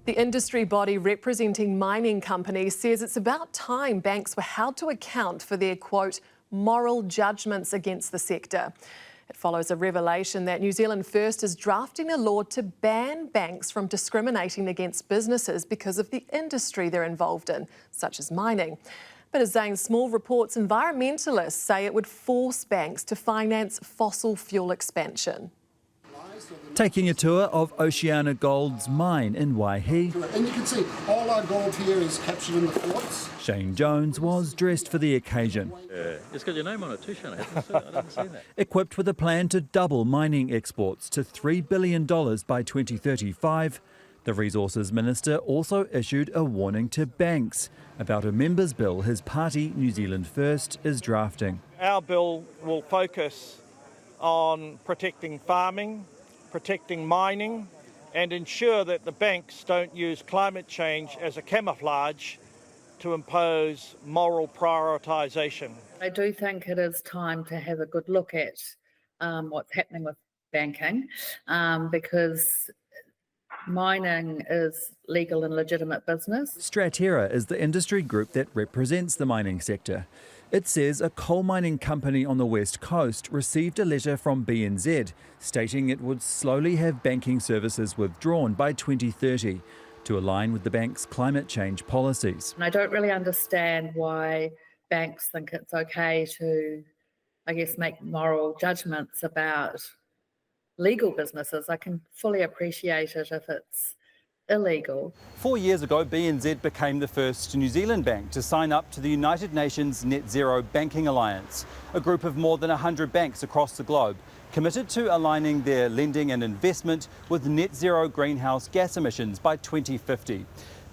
The industry body representing mining companies says it's about time banks were held to account for their, quote, moral judgments against the sector. It follows a revelation that New Zealand First is drafting a law to ban banks from discriminating against businesses because of the industry they're involved in, such as mining. But as Zane Small reports, environmentalists say it would force banks to finance fossil fuel expansion. Taking a tour of Oceana Gold's mine in Waihi. And you can see all our gold here is captured in the quartz. Shane Jones was dressed for the occasion. It's got your name on it too, Shane. I didn't see that. Equipped with a plan to double mining exports to $3 billion by 2035, the Resources Minister also issued a warning to banks about a members' bill his party, New Zealand First, is drafting. Our bill will focus on protecting farming, protecting mining, and ensure that the banks don't use climate change as a camouflage to impose moral prioritisation. I do think it is time to have a good look at what's happening with banking, because mining is legal and legitimate business. Stratera is the industry group that represents the mining sector. It says a coal mining company on the west coast received a letter from BNZ stating it would slowly have banking services withdrawn by 2030 to align with the bank's climate change policies. And I don't really understand why banks think it's okay to, make moral judgments about legal businesses. I can fully appreciate it if it's illegal. 4 years ago, BNZ became the first New Zealand bank to sign up to the United Nations Net Zero Banking Alliance, a group of more than 100 banks across the globe committed to aligning their lending and investment with net zero greenhouse gas emissions by 2050.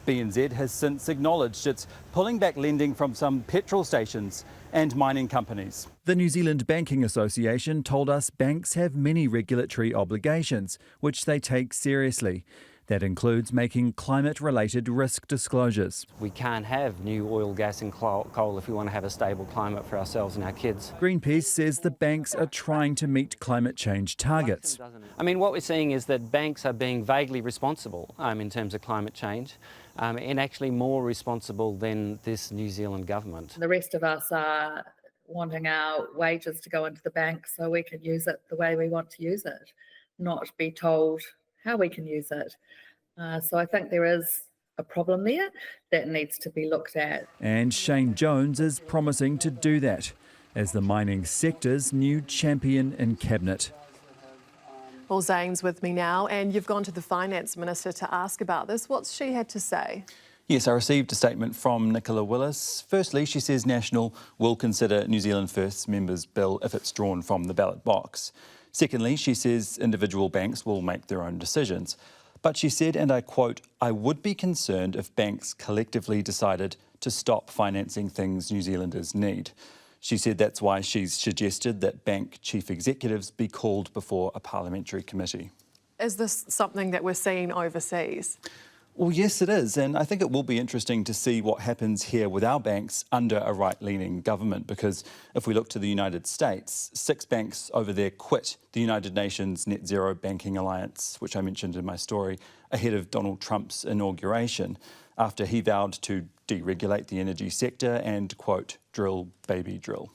BNZ has since acknowledged it's pulling back lending from some petrol stations and mining companies. The New Zealand Banking Association told us banks have many regulatory obligations, which they take seriously. That includes making climate-related risk disclosures. We can't have new oil, gas and coal if we want to have a stable climate for ourselves and our kids. Greenpeace says the banks are trying to meet climate change targets. What we're seeing is that banks are being vaguely responsible in terms of climate change, and actually more responsible than this New Zealand government. The rest of us are wanting our wages to go into the bank so we can use it the way we want to use it, not be told how we can use it. So I think there is a problem there that needs to be looked at. And Shane Jones is promising to do that as the mining sector's new champion in Cabinet. Well, Zane's with me now, and you've gone to the Finance Minister to ask about this. What's she had to say? Yes, I received a statement from Nicola Willis. Firstly, she says National will consider New Zealand First's members' bill if it's drawn from the ballot box. Secondly, she says individual banks will make their own decisions. But she said, and I quote, "I would be concerned if banks collectively decided to stop financing things New Zealanders need." She said that's why she's suggested that bank chief executives be called before a parliamentary committee. Is this something that we're seeing overseas? Well, yes, it is, and I think it will be interesting to see what happens here with our banks under a right-leaning government, because if we look to the United States, 6 banks over there quit the United Nations Net Zero Banking Alliance, which I mentioned in my story, ahead of Donald Trump's inauguration, after he vowed to deregulate the energy sector and, quote, drill, baby, drill.